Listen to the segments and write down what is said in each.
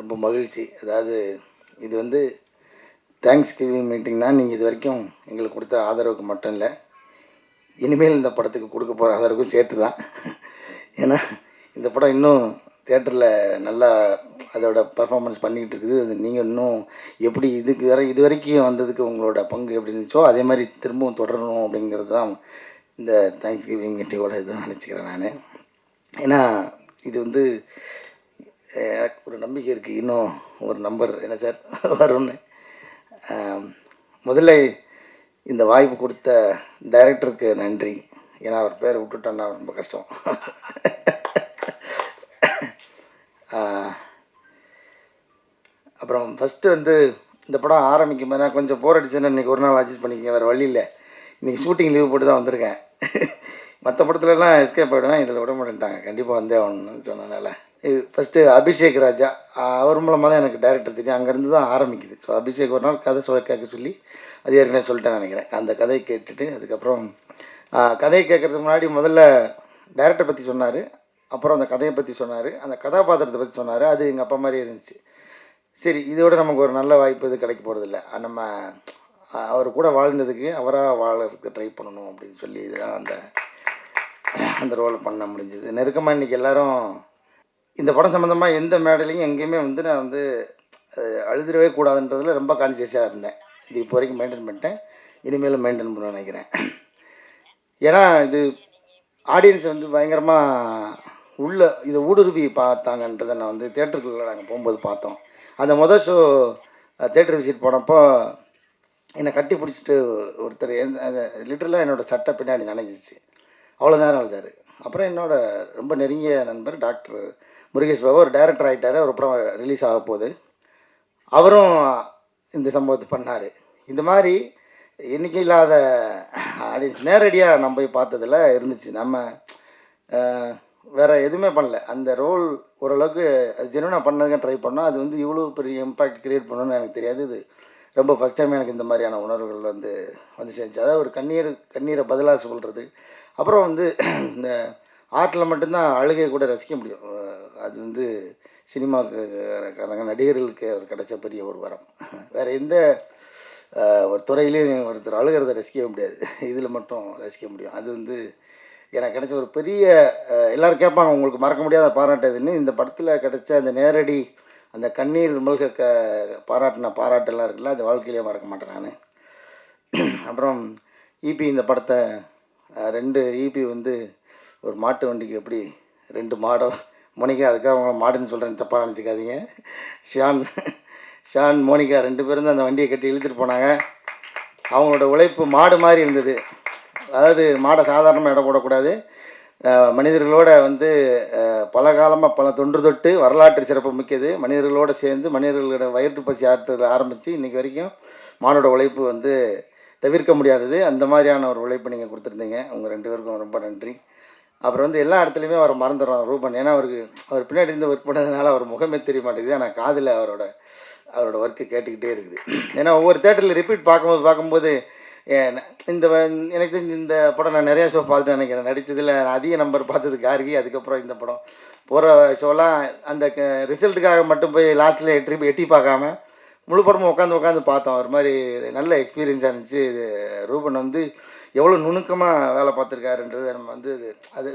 ரொம்ப மகிழ்ச்சி. அதாவது இது வந்து தேங்க்ஸ் கிவிங் மீட்டிங்னா, நீங்கள் இது வரைக்கும் எங்களுக்கு கொடுத்த ஆதரவுக்கு மட்டும் இல்லை, இனிமேல் இந்த படத்துக்கு கொடுக்க போகிற ஆதரவுக்கும் சேர்த்து தான். ஏன்னா இந்த படம் இன்னும் தியேட்டரில் நல்லா அதோட பர்ஃபார்மன்ஸ் பண்ணிக்கிட்டு இருக்குது. அது நீங்கள் இன்னும் எப்படி இது வரைக்கும் வந்ததுக்கு உங்களோட பங்கு எப்படி இருந்துச்சோ அதே மாதிரி திரும்பவும் தொடரணும் அப்படிங்கிறது தான் இந்த தேங்க்ஸ் கிவிங் மீட்டிங்கோட இதுன்னு நினச்சிக்கிறேன் நான். ஏன்னா இது வந்து எனக்கு ஒரு நம்பிக்கை இருக்குது, இன்னும் ஒரு நம்பர் என்ன சார் வரும்னு. முதல்ல இந்த வாய்ப்பு கொடுத்த டைரக்டருக்கு நன்றி. ஏன்னா அவர் பேரை விட்டுட்டோன்னா ரொம்ப கஷ்டம். அப்புறம் ஃபஸ்ட்டு வந்து இந்த படம் ஆரம்பிக்கும் போது நான் கொஞ்சம் போர் அடிச்சுன்னா இன்றைக்கி ஒரு நாள் அட்ஜஸ்ட் பண்ணிக்கங்க, வேறு வழி இல்லை. இன்றைக்கி ஷூட்டிங் லீவ் போட்டு தான் வந்திருக்கேன். மற்ற படத்துலலாம் எஸ்கேப் ஆகிடுவேன், இதில் விட மாட்டேன்ட்டாங்க, கண்டிப்பாக வந்தே ஆகணும்னு சொன்னதுனால. ஃபஸ்ட்டு அபிஷேக் ராஜா, அவர் மூலமாக தான் எனக்கு டைரக்டர் தெரியும், அங்கேருந்து தான் ஆரம்பிக்குது. ஸோ அபிஷேக் ஒரு நாள் கதை கேட்க சொல்லி, அது ஏற்கனவே சொல்லிட்டேன் நினைக்கிறேன். அந்த கதையை கேட்டுட்டு அதுக்கப்புறம் கதையை கேட்குறதுக்கு முன்னாடி முதல்ல டைரக்டரை பற்றி சொன்னார், அப்புறம் அந்த கதையை பற்றி சொன்னார், அந்த கதாபாத்திரத்தை பற்றி சொன்னார். அது எங்கள் அப்பா மாதிரி இருந்துச்சு. சரி, இதோட நமக்கு ஒரு நல்ல வாய்ப்பு இது கிடைக்க போகிறதில்ல, நம்ம அவர் கூட வாழ்ந்ததுக்கு அவராக வாழறதுக்கு ட்ரை பண்ணணும் அப்படின்னு சொல்லி இதுதான் அந்த ரோலை பண்ண முடிஞ்சது. நெருக்கமாக இன்றைக்கி எல்லோரும் இந்த படம் சம்மந்தமாக எந்த மேடையிலையும் எங்கேயுமே வந்து நான் வந்து அழுதுடவே கூடாதுன்றதில் ரொம்ப கான்சியஸாக இருந்தேன். இது இப்போ வரைக்கும் மெயின்டைன் பண்ணிட்டேன், இனிமேலும் மெயின்டைன் பண்ண நினைக்கிறேன். ஏன்னா இது ஆடியன்ஸ் வந்து பயங்கரமாக உள்ள இதை ஊடுருவி பார்த்தாங்கன்றதை நான் வந்து தேட்டருக்குள்ளே நாங்கள் போகும்போது பார்த்தோம். அந்த மொதல் ஷோ தேட்டர் விசிட் போனப்போ என்னை கட்டி பிடிச்சிட்டு ஒருத்தர் லிட்டரலாக என்னோடய சட்டை பின்னாடி நனைஞ்சிச்சு, அவ்வளோ நேரம் அழுதார். அப்புறம் என்னோடய ரொம்ப நெருங்கிய நண்பர் டாக்டர் முருகேஷ் பாபு, ஒரு டைரக்டர் ஆகிட்டார், ஒரு படம் ரிலீஸ் ஆக போகுது, அவரும் இந்த சம்பவத்தை பண்ணார். இந்த மாதிரி என்றைக்கும் இல்லாத ஆடியன்ஸ் நேரடியாக நம்ம போய் பார்த்ததில் இருந்துச்சு. நம்ம வேறு எதுவுமே பண்ணல, அந்த ரோல் ஓரளவுக்கு அது ஜெனுவனாக பண்ணதுக்கு ட்ரை பண்ணோம். அது வந்து இவ்வளோ பெரிய இம்பேக்ட் க்ரியேட் பண்ணணும்னு எனக்கு தெரியாது. இது ரொம்ப ஃபஸ்ட் டைம் எனக்கு இந்த மாதிரியான உணர்வுகள் வந்து சேர்ந்துச்சு. அதாவது ஒரு கண்ணீரை பதிலாக சொல்கிறது. அப்புறம் வந்து இந்த ஆர்ட்டில் மட்டும்தான் அழுகை கூட ரசிக்க முடியும். அது வந்து சினிமாக்காரங்க நடிகர்களுக்கு அவர் கிடைச்ச பெரிய ஒரு வரம். வேறு எந்த ஒரு துறையிலையும் ஒருத்தர் அழுகிறத ரசிக்கவே முடியாது, இதில் மட்டும் ரசிக்க முடியும். அது வந்து எனக்கு கிடைச்ச ஒரு பெரிய, எல்லோரும் கேட்பாங்க உங்களுக்கு மறக்க முடியாத பாராட்டுதுன்னு. இந்த படத்தில் கிடைச்ச அந்த நேரடி அந்த கண்ணீர் மல்க பாராட்டெல்லாம் இருக்குல்ல, அது வாழ்க்கையிலே மறக்க மாட்டேன் நான். அப்புறம் ஈபி இந்த படத்தை 2 ஈபி வந்து ஒரு மாட்டு வண்டிக்கு எப்படி 2 மாடோ, மோனிகா, அதுக்காக அவங்க மாடுன்னு சொல்கிறேன், தப்பாக நினச்சிக்காதீங்க. ஷான் மோனிகா 2 பேரும் தான் அந்த வண்டியை கட்டி இழுத்துட்டு போனாங்க. அவங்களோட உழைப்பு மாடு மாதிரி இருந்தது. அதாவது மாடை சாதாரணமாக இடம் போடக்கூடாது, மனிதர்களோட வந்து பல காலமாக பல தொன்று தொட்டு வரலாற்று சிறப்பு மிக்கது. மனிதர்களோடு சேர்ந்து மனிதர்களோட வயிற்று பசி ஆற்றுறதுல ஆரம்பித்து இன்றைக்கி வரைக்கும் மானோட உழைப்பு வந்து தவிர்க்க முடியாதது. அந்த மாதிரியான ஒரு உழைப்பு நீங்கள் கொடுத்துருந்தீங்க, உங்கள் 2 பேருக்கும் ரொம்ப நன்றி. அப்புறம் வந்து எல்லா இடத்துலையுமே அவரை மறந்துடுறோம் ரூபன், ஏன்னா அவர் பின்னாடி இருந்து ஒர்க் பண்ணதுனால அவர் முகமே தெரிய மாட்டேங்குது. ஆனால் காதில் அவரோட ஒர்க்கு கேட்டுக்கிட்டே இருக்குது. ஏன்னா ஒவ்வொரு தேட்டரில் ரிப்பீட் பார்க்கும்போது எனக்கு தெரிஞ்சு இந்த படம் நான் நிறையா ஷோ பார்த்துட்டு நினைக்கிறேன். நடித்ததில் அதிக நம்பர் பார்த்தது கார்கி, அதுக்கப்புறம் இந்த படம். போகிற ஷோலாம் அந்த ரிசல்ட்டுக்காக மட்டும் போய் லாஸ்ட்டில் எட்டி பார்க்காம முழு படமும் உட்காந்து பார்த்தோம். ஒரு மாதிரி நல்ல எக்ஸ்பீரியன்ஸாக இருந்துச்சு. இது ரூபன் வந்து எவ்வளோ நுணுக்கமாக வேலை பார்த்துருக்காருன்றது நம்ம வந்து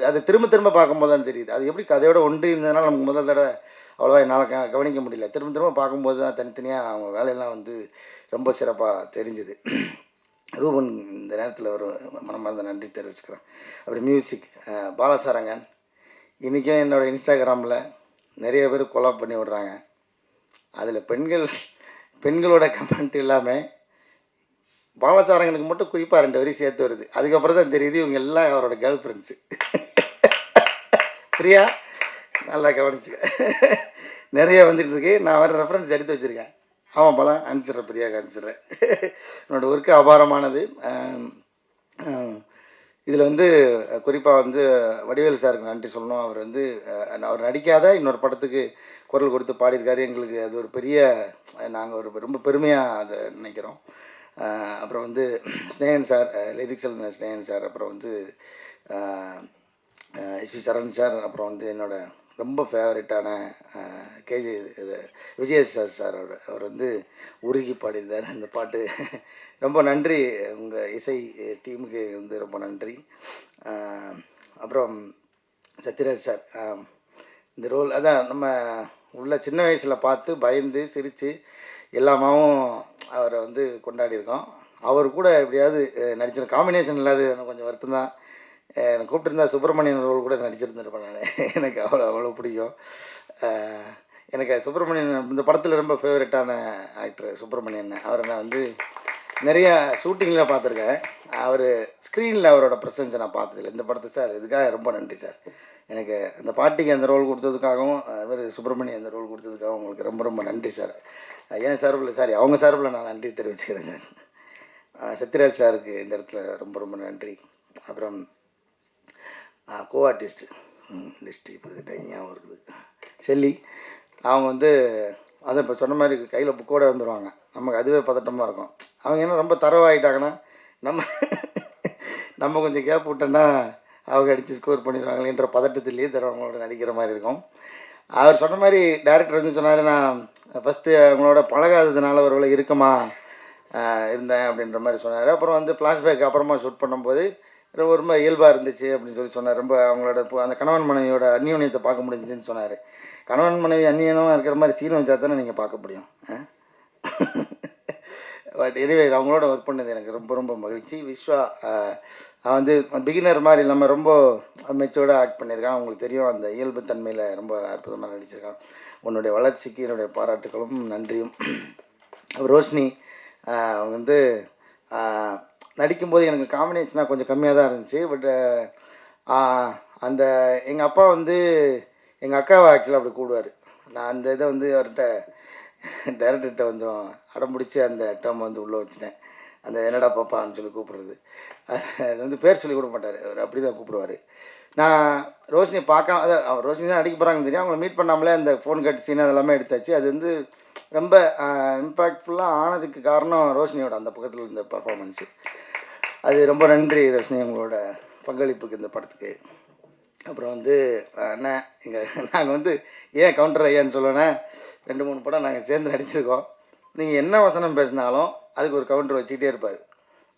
அது திரும்ப பார்க்கும்போது தான் தெரியுது. அது எப்படி கதையோட ஒன்றி இருந்ததுனால நமக்கு முதல் தடவை அவ்வளோவா என்னால் கவனிக்க முடியல. திரும்ப பார்க்கும்போது தான் தனித்தனியாக அவங்க வேலையெல்லாம் வந்து ரொம்ப சிறப்பாக தெரிஞ்சுது. ரூபன் இந்த நேரத்தில் ஒரு மனமார்ந்த நன்றி தெரிவிச்சுக்கிறேன். அப்புறம் மியூசிக் பாலசாரங்கன், இன்றைக்கும் என்னோடய இன்ஸ்டாகிராமில் நிறைய பேர் கொலாப் பண்ணி விட்றாங்க. அதில் பெண்களோட கமெண்ட் இல்லாமல் பாலசாரங்கனுக்கு மட்டும் குறிப்பாக 2 வரி சேர்த்து வருது. அதுக்கப்புறம் தான் தெரியுது இவங்க எல்லாம் அவரோட கேர்ள் ஃப்ரெண்ட்ஸு. பிரியா, நல்லா கவனிச்சுக்க, நிறைய வந்துட்டுருக்கு. நான் வேறு ரெஃபரன்ஸ் எடுத்து வச்சுருக்கேன். ஆமாம் பல அனுப்பிச்சிட்றேன், பிரியாவுக்கு அனுப்பிச்சிட்றேன். என்னோடய ஒர்க்கு அபாரமானது. இதில் வந்து குறிப்பாக வந்து வடிவேல் சாருக்கு நன்றி சொல்லணும். அவர் வந்து அவர் நடிக்காத இன்னொரு படத்துக்கு குரல் கொடுத்து பாடியிருக்காரு. எங்களுக்கு அது ஒரு பெரிய, நாங்கள் ரொம்ப பெருமையாக அதை நினைக்கிறோம். அப்புறம் வந்து ஸ்னேகன் சார், லிரிக்ஸ் எழுதின ஸ்னேகன் சார், அப்புறம் வந்து எஸ்பி சரண் சார், அப்புறம் வந்து என்னோடய ரொம்ப ஃபேவரட்டான கேஜி இது விஜய் சார் அவர் வந்து உருகி பாடியிருந்தார் அந்த பாட்டு. ரொம்ப நன்றி உங்கள் இசை டீமுக்கு வந்து ரொம்ப நன்றி. அப்புறம் சத்யராஜ் சார் இந்த ரோல் அதான் நம்ம உள்ள சின்ன வயசில் பார்த்து பயந்து சிரித்து எல்லாமாவும் அவரை வந்து கொண்டாடியிருக்கோம். அவர் கூட எப்படியாவது நடிச்சிருந்த காம்பினேஷன் இல்லாத எனக்கு கொஞ்சம் வருத்தம் தான். எனக்கு கூப்பிட்டுருந்தா சுப்பிரமணியன் ரோல் கூட நடிச்சிருந்துருப்பேன் நான். எனக்கு அவ்வளோ பிடிக்கும். எனக்கு சுப்பிரமணியன் இந்த படத்தில் ரொம்ப ஃபேவரட்டான ஆக்டர் சுப்பிரமணியன். அவரை நான் வந்து நிறையா ஷூட்டிங்கில் பார்த்துருக்கேன். அவர் ஸ்க்ரீனில் அவரோட ப்ரெசன்ஸை நான் பார்த்ததில்லை. இந்த படத்தை சார் இதுக்காக ரொம்ப நன்றி சார். எனக்கு அந்த பாட்டிக்கு அந்த ரோல் கொடுத்ததுக்காகவும் இவர் சுப்பிரமணியம் அந்த ரோல் கொடுத்ததுக்காகவும் உங்களுக்கு ரொம்ப ரொம்ப நன்றி சார். ஏன் சார்பில் சாரி அவங்க சார்பில் நான் நன்றி தெரிவிச்சுக்கிறேன் சார். சத்யராஜ் சாருக்கு இந்த இடத்துல ரொம்ப ரொம்ப நன்றி. அப்புறம் கோ ஆர்டிஸ்ட்டு லிஸ்ட்டு இப்போ ஞாபகம் இருக்குது ஷெல்லி. அவங்க வந்து அதை இப்போ சொன்ன மாதிரி கையில் புக்கோடு வந்துடுவாங்க. நமக்கு அதுவே பதட்டமாக இருக்கும். அவங்க என்ன ரொம்ப தரவாகிட்டாங்கன்னா நம்ம கொஞ்சம் கேப் விட்டோன்னா அவங்க அடித்து ஸ்கோர் பண்ணிடுவாங்களேன்ற பதட்டத்திலேயே தரவங்களோட நடிக்கிற மாதிரி இருக்கும். அவர் சொன்ன மாதிரி டேரக்டர் வந்து சொன்னார், நான் ஃபஸ்ட்டு அவங்களோட பழகாததுனால ஒருவேளை இறுக்கமாக இருந்தேன் அப்படின்ற மாதிரி சொன்னார். அப்புறம் வந்து ஃப்ளாஷ்பேக் அப்புறமா ஷூட் பண்ணும்போது ரொம்ப இயல்பாக இருந்துச்சு அப்படின்னு சொன்னார். ரொம்ப அவங்களோட அந்த கணவன் மனைவியோட அந்யோன்யத்தை பார்க்க முடிஞ்சுன்னு சொன்னார். கணவன் மனைவி அந்நியனமாக இருக்கிற மாதிரி சீன் வச்சா தானே நீங்கள் பார்க்க முடியும். பட் எனிவே அவங்களோட ஒர்க் பண்ணது எனக்கு ரொம்ப ரொம்ப மகிழ்ச்சி. விஸ்வா வந்து பிகினர் மாதிரி இல்லாமல் ரொம்ப மெச்சோர்டாக ஆக்ட் பண்ணியிருக்கான். அவங்களுக்கு தெரியும் அந்த இயல்பு தன்மையில் ரொம்ப அற்புதமாக நடிச்சிருக்கான். உன்னுடைய வளர்ச்சிக்கு என்னுடைய பாராட்டுகளும் நன்றியும். ரோஷினி அவங்க வந்து நடிக்கும்போது எனக்கு காம்பினேஷனாக கொஞ்சம் கம்மியாக தான் இருந்துச்சு. பட் அந்த எங்கள் அப்பா வந்து எங்கள் அக்காவை ஆக்சுவலாக அப்படி கூடுவார். நான் அந்த இதை வந்து அவர்கிட்ட டைரக்டர்கிட்ட கொஞ்சம் அடம்பிடிச்சி அந்த டேர்ம் வந்து உள்ளே வச்சுட்டேன். அந்த என்னடா பாப்பான்னு சொல்லி கூப்பிட்றது. அது வந்து பேர் சொல்லி கொடுக்க மாட்டார், அவர் அப்படி தான் கூப்பிடுவார். நான் ரோஷினி பார்க்காம அவர் ரோஷினி தான் அடிக்க போகிறாங்கன்னு தெரியும். அவங்கள மீட் பண்ணாமலே அந்த ஃபோன் கட் சீன் அதெல்லாமே எடுத்தாச்சு. அது வந்து ரொம்ப இம்பேக்ட்ஃபுல்லாக ஆனதுக்கு காரணம் ரோஷினியோட அந்த பக்கத்தில் இருந்த பர்ஃபார்மன்ஸு. அது ரொம்ப நன்றி ரோஷினி உங்களோட பங்களிப்புக்கு இந்த படத்துக்கு. அப்புறம் வந்து அண்ணன் நாங்கள் வந்து ஏன் கவுண்டர் ஐயான்னு சொல்லுவேன்னா 2-3 படம் நாங்கள் சேர்ந்து நடிச்சிருக்கோம். நீங்கள் என்ன வசனம் பேசினாலும் அதுக்கு ஒரு கவுண்டர் வச்சுக்கிட்டே இருப்பார்.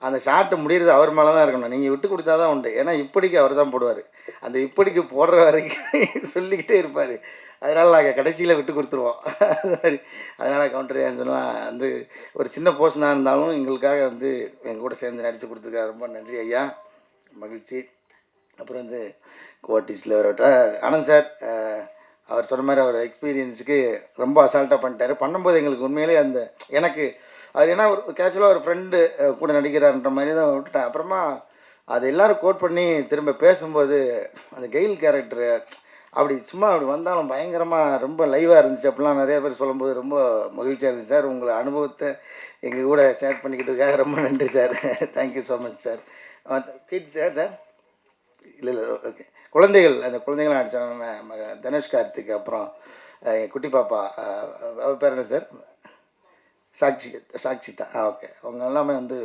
அந்த ஷார்ட்டு முடிகிறது அவர் மேலே தான் இருக்கணும். நீங்கள் விட்டு கொடுத்தா தான் உண்டு. ஏன்னா இப்படிக்கு அவர் தான் போடுவார். அந்த இப்படிக்கு போடுற வரைக்கும் சொல்லிக்கிட்டே இருப்பார். அதனால் நாங்கள் கடைசியில் விட்டு கொடுத்துருவோம். அது மாதிரி அதனால் கவுண்டர் ஏன்னு சொன்னால் வந்து ஒரு சின்ன போர்ஷனாக இருந்தாலும் எங்களுக்காக வந்து எங்கள் கூட சேர்ந்து நடித்து கொடுத்துருக்காரு. ரொம்ப நன்றி ஐயா, மகிழ்ச்சி. அப்புறம் வந்து கோஆர்டிஸ்டில் வரட்ட ஆனந்த் சார், அவர் சொன்ன மாதிரி அவர் எக்ஸ்பீரியன்ஸுக்கு ரொம்ப அசால்ட்டாக பண்ணிட்டார். பண்ணும்போது எங்களுக்கு உண்மையிலே அந்த எனக்கு அது ஏன்னா ஒரு கேஷுவலாக ஒரு ஃப்ரெண்டு கூட நடிக்கிறார்ன்ற மாதிரி தான் விட்டுட்டேன். அப்புறமா அது எல்லோரும் கோட் பண்ணி திரும்ப பேசும்போது அந்த கெயில் கேரக்டரு அப்படி சும்மா அப்படி வந்தாலும் பயங்கரமாக ரொம்ப லைவாக இருந்துச்சு. அப்படிலாம் நிறைய பேர் சொல்லும்போது ரொம்ப மகிழ்ச்சியாக இருந்துச்சு சார். உங்களை அனுபவத்தை எங்கள் கூட ஷேர் பண்ணிக்கிட்டதுக்காக ரொம்ப நன்றி sir. Thank you so much sir. Kids sir இல்லை ஓகே குழந்தைகள் அந்த குழந்தைகளாம் அடித்தாங்க தனுஷ் கார்த்திக், அப்புறம் குட்டி பாப்பா அவள் பேர் என்ன சார், சாக்ஷிதா ஓகே. அவங்க எல்லாமே வந்து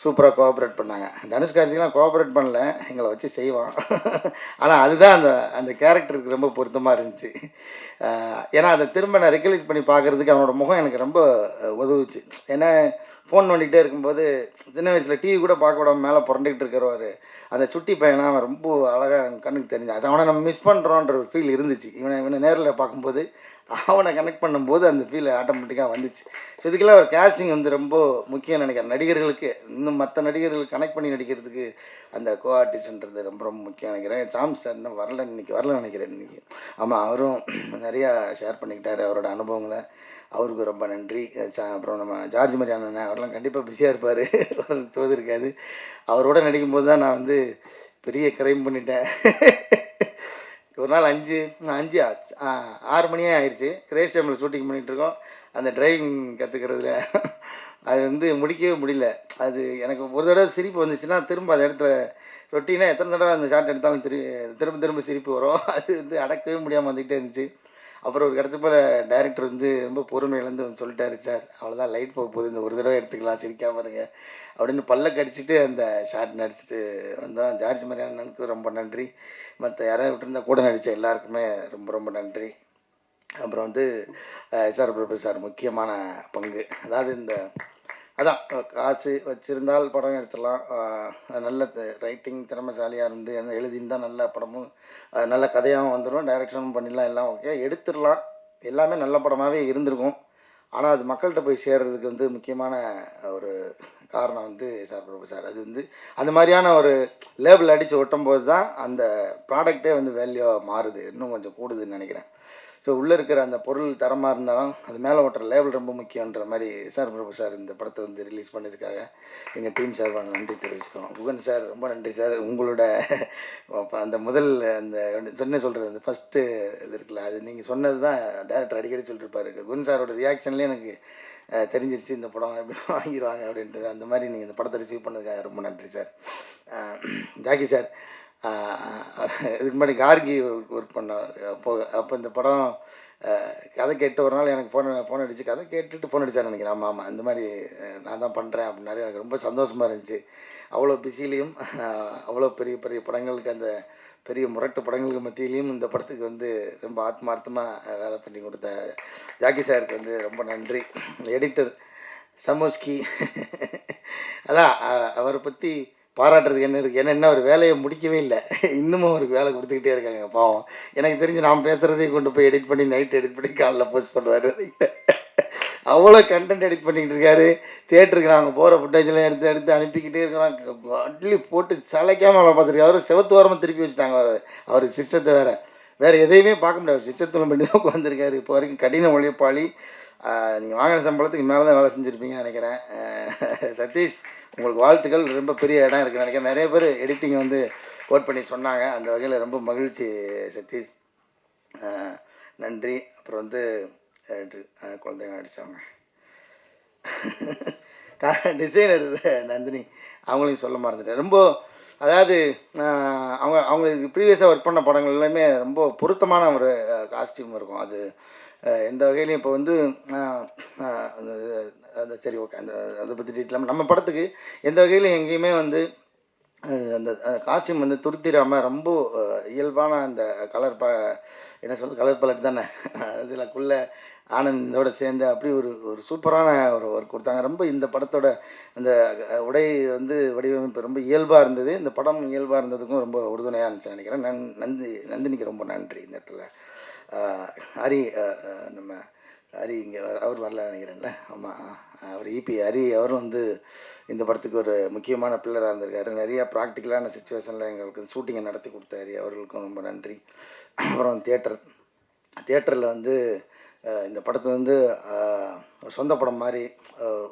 சூப்பராக கோஆப்ரேட் பண்ணாங்க. தனுஷ் கார்த்திக்லாம் கோஆப்ரேட் பண்ணல, எங்களை வச்சு செய்வான். ஆனால் அதுதான் அந்த அந்த கேரக்டருக்கு ரொம்ப பொருத்தமாக இருந்துச்சு. ஏன்னா அதை திரும்ப நான் ரெக்கலெக்ட் பண்ணி பார்க்குறதுக்கு அவனோட முகம் எனக்கு ரொம்ப உதவுச்சு. ஏன்னா ஃபோன் நோண்டிகிட்டே இருக்கும்போது சின்ன வயசில் டிவி கூட பார்க்க விடாமல் மேலே புரண்டுக்கிட்டு இருக்கிறவர் அந்த சுட்டி பையனை அவன் ரொம்ப அழகாக கண்ணுக்கு தெரிஞ்சான். அது அவனை நம்ம மிஸ் பண்ணுறோன்ற ஒரு ஃபீல் இருந்துச்சு. இவனை நேரில் பார்க்கும்போது அவனை கனெக்ட் பண்ணும்போது அந்த ஃபீல் ஆட்டோமேட்டிக்காக வந்துச்சு. ஸோ இதுக்கெல்லாம் ஒரு கேஸ்டிங் வந்து ரொம்ப முக்கியம் நினைக்கிறேன். நடிகர்களுக்கு இன்னும் மற்ற நடிகர்களுக்கு கனெக்ட் பண்ணி நடிக்கிறதுக்கு அந்த கோ ஆர்டிஸ்ட்ன்றது ரொம்ப ரொம்ப முக்கியம் நினைக்கிறேன். சாம் சார் இன்னும் வரல, இன்றைக்கி வரல நினைக்கிறேன் இன்றைக்கி. ஆமாம், அவரும் நிறையா ஷேர் பண்ணிக்கிட்டார் அவரோட அனுபவங்களை. அவருக்கு ரொம்ப நன்றி. அப்புறம் நம்ம ஜார்ஜ் மாதிரி அண்ணன் அவரெல்லாம் கண்டிப்பாக பிஸியாக இருப்பார், தோது இருக்காது. அவரோட நடிக்கும்போது தான் நான் வந்து பெரிய கிரைம் பண்ணிட்டேன். ஒரு நாள் 6 மணியே ஆயிடுச்சு. கிரேஸ் டைமில் ஷூட்டிங் பண்ணிகிட்ருக்கோம். அந்த டிரைவிங் கற்றுக்கிறதுல அது வந்து முடிக்கவே முடியல. அது எனக்கு ஒரு தடவை சிரிப்பு வந்துச்சுன்னா திரும்ப அந்த இடத்துல ரொட்டீனாக எத்தனை தடவை அந்த ஷாட் எடுத்தாலும் திரும்ப திரும்ப சிரிப்பு வரும். அது வந்து அடக்கவே முடியாமல் வந்துக்கிட்டே இருந்துச்சு. அப்புறம் ஒரு இடத்து போல் டைரக்டர் வந்து ரொம்ப பொறுமையிலேருந்து வந்து சொல்லிட்டாரு, சார் அவ்வளோதான் லைட் போக போகுது, இந்த ஒரு தடவை எடுத்துக்கலாம், சிரிக்காம இருங்க அப்படின்னு பல்ல கடிச்சிட்டு அந்த ஷாட் நடிச்சுட்டு வந்தோம். ஜார்ஜ் மரியானனுக்கு ரொம்ப நன்றி. மற்ற யாராவது விட்டுருந்தா கூட நடித்த எல்லாருக்குமே ரொம்ப ரொம்ப நன்றி. அப்புறம் வந்து எஸ்ஆர் பிரபு சார் முக்கியமான பங்கு. அதாவது இந்த அதான் காசு வச்சுருந்தால் படம் எடுத்துடலாம். நல்ல ரைட்டிங் திறமைசாலியாக இருந்து எழுதியிருந்தால் நல்ல படமும் நல்ல கதையாகவும் வந்துடும், டைரக்ஷனும் பண்ணிடலாம், எல்லாம் ஓகே எடுத்துடலாம். எல்லாமே நல்ல படமாகவே இருந்திருக்கும். ஆனால் அது மக்கள்கிட்ட போய் சேர்றதுக்கு வந்து முக்கியமான ஒரு காரணம் வந்து எஸ்ஆர் பிரபு சார். அது வந்து அந்த மாதிரியான ஒரு லேபிள் அடித்து ஒட்டும்போது தான் அந்த ப்ராடக்டே வந்து வேல்யூவாக மாறுது, இன்னும் கொஞ்சம் கூடுதுன்னு நினைக்கிறேன். ஸோ உள்ளே இருக்கிற அந்த பொருள் தரமாக இருந்தாலும் அது மேலே ஓட்டுற லேபிள் ரொம்ப முக்கியன்ற மாதிரி எஸ்ஆர் பிரபு சார் இந்த படத்தை வந்து ரிலீஸ் பண்ணதுக்காக எங்கள் டீம் சார்பாக நன்றி தெரிவிச்சுக்கிறோம். குகன் சார் ரொம்ப நன்றி சார். உங்களோட அந்த முதல் அந்த சொல்கிறது அந்த ஃபஸ்ட்டு இது இருக்குல்ல, அது நீங்கள் சொன்னது தான் டேரக்டர் அடிக்கடி சொல்லியிருப்பாரு. குகன் சாரோட ரியாக்ஷன்லேயே எனக்கு தெரிஞ்சிருச்சு இந்த படம் எப்படி வாங்கிடுவாங்க அப்படின்றது. அந்த மாதிரி நீங்கள் இந்த படத்தை ரிசீவ் பண்ணதுக்காக ரொம்ப நன்றி சார். ஜாக்கி சார் இதுக்கு முன்னாடி கார்கி ஒர்க் பண்ணோம். அப்போ இந்த படம் கதை கேட்டு ஒரு நாள் எனக்கு ஃபோன் அடிச்சு கதை கேட்டுட்டு ஃபோன் அடித்தார் நினைக்கிறேன். ஆமாம் ஆமாம், இந்த மாதிரி நான் தான் பண்ணுறேன் அப்படின்னாரு. எனக்கு ரொம்ப சந்தோஷமாக இருந்துச்சு. அவ்வளோ பிஸிலையும் அவ்வளோ பெரிய பெரிய படங்களுக்கு, அந்த பெரிய முரட்டு படங்களுக்கு மத்தியிலையும் இந்த படத்துக்கு வந்து ரொம்ப ஆத்மார்த்தமாக வேலை பண்ணி கொடுத்த ஜாக்கி சாருக்கு வந்து ரொம்ப நன்றி. எடிட்டர் சமோஸ்கி அதான் அவரை பற்றி பாராட்டுறதுக்கு என்ன இருக்குது, ஏன்னா அவர் வேலையை முடிக்கவே இல்லை, இன்னமும் அவருக்கு வேலை கொடுத்துக்கிட்டே இருக்காங்க பாவம். எனக்கு தெரிஞ்சு நான் பேசுகிறதையும் கொண்டு போய் எடிட் பண்ணி நைட் எடிட் பண்ணி காலைல போஸ்ட் பண்ணுவார். அவ்வளோ கண்டென்ட் எடிட் பண்ணிக்கிட்டு இருக்காரு. தியேட்டருக்கு நாங்கள் போகிற ஃபுட்டேஜெலாம் எடுத்து எடுத்து அனுப்பிக்கிட்டே இருக்கிறோம். அட்லி போட்டு சளைக்காமல் வேலை பார்த்துருக்காரு. அவர் செவத்து வாரமாக திருப்பி வச்சுட்டாங்க அவர் சிஸ்டத்தை வேறு எதையுமே பார்க்க முடியாது, சிஸ்டத்தில் பண்ணி தான் உட்காந்துருக்காரு. இப்போ வரைக்கும் கடின உழைப்பாளி. நீங்கள் வாங்கின சம்பளத்துக்கு மேலே தான் வேலை செஞ்சுருப்பீங்கன்னு நினைக்கிறேன். சதீஷ், உங்களுக்கு வாழ்த்துக்கள். ரொம்ப பெரிய இடம் இருக்குதுன்னு நினைக்கிறேன். நிறைய பேர் எடிட்டிங் வந்து கோட் பண்ணி சொன்னாங்க. அந்த வகையில் ரொம்ப மகிழ்ச்சி சதீஷ், நன்றி. அப்புறம் வந்து குழந்தைங்க நடித்தவங்க டிசைனர் நந்தினி, அவங்களையும் சொல்ல மறந்துட்டேன். ரொம்ப அதாவது அவங்களுக்கு ப்ரீவியஸாக ஒர்க் பண்ண படங்கள் எல்லாமே ரொம்ப பொருத்தமான ஒரு காஸ்டியூம் இருக்கும். அது எந்த வகையிலையும் இப்போ வந்து அது சரி ஓகே, அதை பற்றி டீட்டெயிலாக நம்ம படத்துக்கு எந்த வகையிலும் எங்கேயுமே வந்து அந்த காஸ்டியூம் வந்து துருத்திராமல் ரொம்ப இயல்பான அந்த கலர் என்ன சொல்கிறது, கலர் பலட் தானே அதில்க்குள்ளே ஆனந்தோடு சேர்ந்து அப்படி ஒரு சூப்பரான ஒரு ஒர்க் கொடுத்தாங்க. ரொம்ப இந்த படத்தோட அந்த உடை வந்து வடிவமைப்பு ரொம்ப இயல்பாக இருந்தது. இந்த படம் இயல்பாக இருந்ததுக்கும் ரொம்ப உறுதுணையாக இருந்துச்சு நினைக்கிறேன். நந்தினிக்கு ரொம்ப நன்றி. இந்த இடத்துல ஹரி, நம்ம ஹரி இங்கே அவர் வரல நினைக்கிறேன்ல. ஆமாம், அவர் இபி ஹரி அவரும் வந்து இந்த படத்துக்கு ஒரு முக்கியமான பில்லராக இருந்திருக்காரு. நிறையா ப்ராக்டிக்கலான சுச்சுவேஷனில் எங்களுக்கு ஷூட்டிங்கை நடத்தி கொடுத்தாரு. அவர்களுக்கும் ரொம்ப நன்றி. அப்புறம் தியேட்டரில் வந்து இந்த படத்தை வந்து சொந்த படம் மாதிரி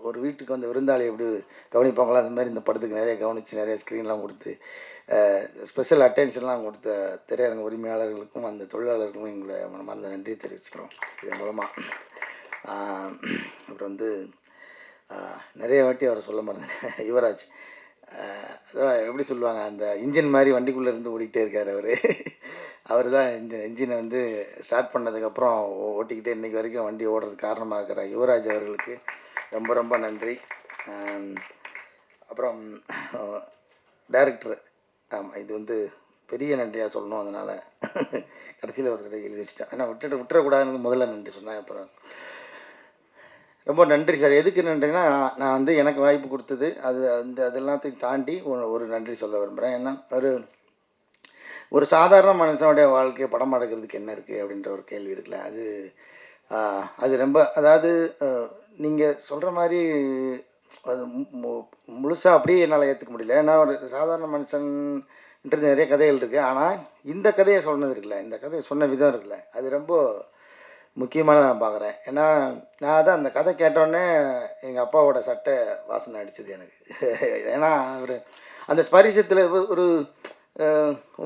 ஒரு வீட்டுக்கு வந்து விருந்தாளி எப்படி கவனிப்பாங்களோ அது மாதிரி இந்த படத்துக்கு நிறைய கவனித்து நிறைய ஸ்க்ரீன்லாம் கொடுத்து ஸ்பெஷல் அட்டென்ஷன்லாம் கொடுத்த திரையரங்க உரிமையாளர்களுக்கும் அந்த தொழிலாளர்களுக்கும் எங்களை மனமார்ந்த நன்றியை தெரிவிச்சுக்கிறோம் இதன் மூலமாக. அப்புறம் வந்து நிறைய வாட்டி அவரை சொல்ல மறந்தேன், யுவராஜ். அதான் எப்படி சொல்லுவாங்க, அந்த இன்ஜின் மாதிரி வண்டிக்குள்ளே இருந்து ஓடிக்கிட்டே இருக்கார் அவர் தான் இந்த இன்ஜினை வந்து ஸ்டார்ட் பண்ணதுக்கப்புறம் ஓட்டிக்கிட்டே இன்றைக்கி வரைக்கும் வண்டி ஓடுறதுக்கு காரணமாக இருக்கிற யுவராஜ் அவர்களுக்கு ரொம்ப ரொம்ப நன்றி. அப்புறம் டைரக்டர், ஆமாம் இது வந்து பெரிய நன்றியாக சொல்லணும், அதனால் கடைசியில் ஒரு எழுதி வச்சுட்டேன். ஏன்னா விட்டுறக்கூடாதுன்னு முதல்ல நன்றி சொன்னேன். அப்புறம் ரொம்ப நன்றி சார். எதுக்கு நன்றினா, நான் வந்து எனக்கு வாய்ப்பு கொடுத்தது அது எல்லாத்தையும் தாண்டி ஒரு நன்றி சொல்ல விரும்புகிறேன். ஏன்னா ஒரு சாதாரண மனுஷனுடைய வாழ்க்கையை படம் எடுக்கிறதுக்கு என்ன இருக்குது அப்படின்ற ஒரு கேள்வி இருக்குல்ல, அது ரொம்ப அதாவது நீங்கள் சொல்கிற மாதிரி அது முழுசாக அப்படியே என்னால் ஏற்றுக்க முடியல. ஏன்னா ஒரு சாதாரண மனுஷன்ன்றது நிறைய கதைகள் இருக்குது. ஆனால் இந்த கதையை சொன்னது இருக்குல்ல, இந்த கதையை சொன்ன விதம் இருக்குல்ல, அது ரொம்ப முக்கியமானதாக நான் பார்க்குறேன். ஏன்னா நான் தான் அந்த கதை கேட்டோடனே எங்கள் அப்பாவோட சட்டை வாசனை அடிச்சது எனக்கு. ஏன்னா அவர் அந்த ஸ்பரிசத்தில் ஒரு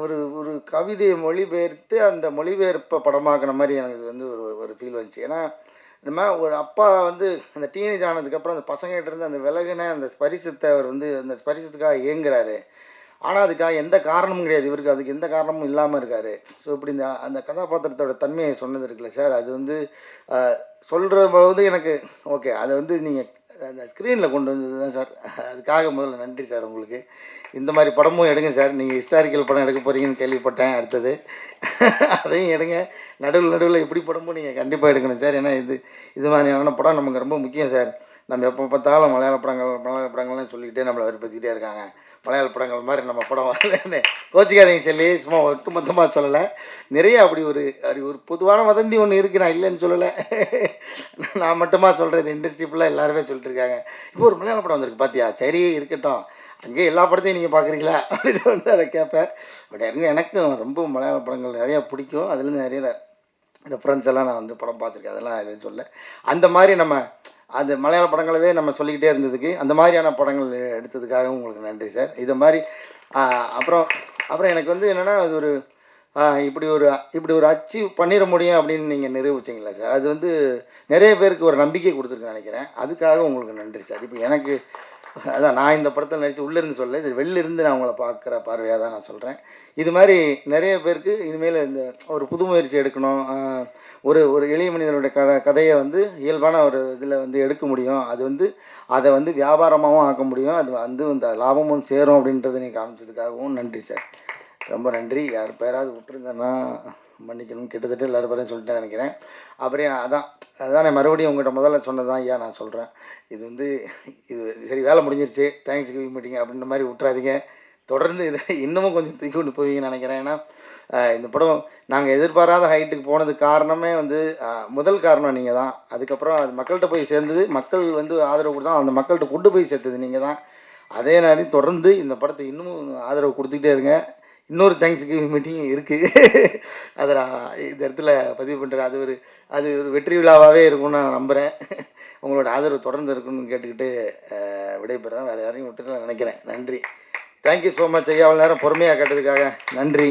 ஒரு ஒரு கவிதையை மொழிபெயர்த்து அந்த மொழிபெயர்ப்பை படமாக்கின மாதிரி எனக்கு வந்து ஒரு ஃபீல் வந்துச்சு. ஏன்னா நம்ம ஒரு அப்பா வந்து அந்த டீனேஜ் ஆனதுக்கப்புறம் அந்த பசங்கிட்ட இருந்து அந்த விலகின அந்த ஸ்பரிசத்தை அவர் வந்து அந்த ஸ்பரிசத்துக்காக ஏங்குறாரு. ஆனால் அதுக்காக எந்த காரணமும் கிடையாது. இவருக்கு அதுக்கு எந்த காரணமும் இல்லாமல் இருக்கார். ஸோ இப்படி இந்த அந்த கதாபாத்திரத்தோட தன்மையை சொன்னது இருக்குல்ல சார், அது வந்து சொல்கிற போது எனக்கு ஓகே. அதை வந்து நீங்கள் அந்த ஸ்க்ரீனில் கொண்டு வந்தது தான் சார். அதுக்காக முதல்ல நன்றி சார் உங்களுக்கு. இந்த மாதிரி படமும் எடுங்க சார். நீங்கள் ஹிஸ்டாரிக்கல் படம் எடுக்க போகிறீங்கன்னு கேள்விப்பட்டேன். அடுத்தது அதையும் எடுங்க. நடுவில் நடுவில் இப்படி படமும் நீங்கள் கண்டிப்பாக எடுக்கணும் சார். ஏன்னா இது மாதிரியான படம் நமக்கு ரொம்ப முக்கியம் சார். நம்ம எப்போ பார்த்தாலும் மலையாள படங்கள்லாம் சொல்லிக்கிட்டே நம்மளை வெறுப்பேற்றிக்கிட்டே இருக்காங்க. மலையாள படங்கள் மாதிரி நம்ம படம் வரலன்னு கோச்சிக்காதீங்க சொல்லி, சும்மா ஒட்டு மொத்தமாக சொல்லலை. நிறைய அப்படி ஒரு பொதுவான வதந்தி ஒன்று இருக்குது, நான் இல்லைன்னு சொல்லலை. நான் மட்டுமா சொல்கிறது, இண்டஸ்ட்ரி ஃபுல்லாக எல்லாருமே சொல்லிட்டு இருக்காங்க. இப்போ ஒரு மலையாள படம் வந்திருக்கு பார்த்தியா, சரி இருக்கட்டும், அங்கேயே எல்லா படத்தையும் நீங்கள் பார்க்குறீங்களா அப்படின்னு வந்து அதை கேட்பேன். பட் எனக்கும் ரொம்ப மலையாள படங்கள் நிறையா பிடிக்கும். அதுலேருந்து நிறைய ரெஃபரன்ஸ் எல்லாம் நான் வந்து படம் பார்த்துருக்கேன். அதெல்லாம் எதுவும் சொல்ல. அந்த மாதிரி நம்ம அந்த மலையாள படங்களவே நம்ம சொல்லிக்கிட்டே இருந்ததுக்கு, அந்த மாதிரியான படங்கள் எடுத்ததுக்காக உங்களுக்கு நன்றி சார். இதை மாதிரி அப்புறம் அப்புறம் எனக்கு வந்து என்னென்னா, அது ஒரு இப்படி ஒரு அச்சீவ் பண்ணிட முடியும் அப்படின்னு நீங்கள் நிரூபிச்சிங்களா சார். அது வந்து நிறைய பேருக்கு ஒரு நம்பிக்கை கொடுத்துருக்குன்னு நினைக்கிறேன். அதுக்காக உங்களுக்கு நன்றி சார். இப்போ எனக்கு அதான் நான் இந்த படத்தில் நடித்து உள்ளேருந்து சொல்ல, இது வெளிலிருந்து நான் உங்களை பார்க்குற பார்வையாக தான் நான் சொல்கிறேன். இது மாதிரி நிறைய பேருக்கு இனிமேல் இந்த ஒரு புது முயற்சி எடுக்கணும். ஒரு எளிய மனிதனுடைய கதையை வந்து இயல்பான ஒரு இதில் வந்து எடுக்க முடியும். அது வந்து அதை வந்து வியாபாரமாகவும் ஆக்க முடியும். அது வந்து இந்த லாபமும் சேரும் அப்படின்றத நீங்கள் காமிச்சதுக்காகவும் நன்றி சார். ரொம்ப நன்றி. யார் பேராவது விட்டுருந்தேன்னா மன்னிக்கணும். கிட்டத்தட்ட எல்லாரும் பேரையும் சொல்லிட்டேன் நினைக்கிறேன். அப்புறம் அதான் நான் மறுபடியும் உங்கள்கிட்ட முதல்ல சொன்னது தான் ஐயா நான் சொல்கிறேன். இது வந்து சரி வேலை முடிஞ்சிருச்சு, தேங்க்ஸ் கிவிங் மீட்டிங் அப்படின்ற மாதிரி விட்றாதீங்க. தொடர்ந்து இதை இன்னமும் கொஞ்சம் தூக்கி கொண்டு போவீங்கன்னு நினைக்கிறேன். ஏன்னா இந்த படம் நாங்கள் எதிர்பாராத ஹைட்டுக்கு போனதுக்கு காரணமே வந்து முதல் காரணம் நீங்கள் தான். அதுக்கப்புறம் அது மக்கள்கிட்ட போய் சேர்ந்தது, மக்கள் வந்து ஆதரவு கொடுத்தா அந்த மக்கள்கிட்ட கொண்டு போய் சேர்த்தது நீங்கள் தான். அதே மாதிரி தொடர்ந்து இந்த படத்தை இன்னமும் ஆதரவு கொடுத்துக்கிட்டே இருங்க. இன்னொரு தேங்க்ஸ் கிவிங் மீட்டிங் இருக்குது, அதை நான் இந்த இடத்துல பதிவு பண்ணுறேன். அது ஒரு வெற்றி விழாவாகவே இருக்கும்னு நான் நம்புகிறேன். உங்களோட ஆதரவு தொடர்ந்து இருக்குன்னு கேட்டுக்கிட்டு விடைபெறேன். வேறு யாரையும் விட்டுட்டு நினைக்கிறேன். நன்றி. தேங்க்யூ ஸோ மச் ஐயா. அவ்வளோ நேரம் பொறுமையாக கேட்டதுக்காக நன்றி.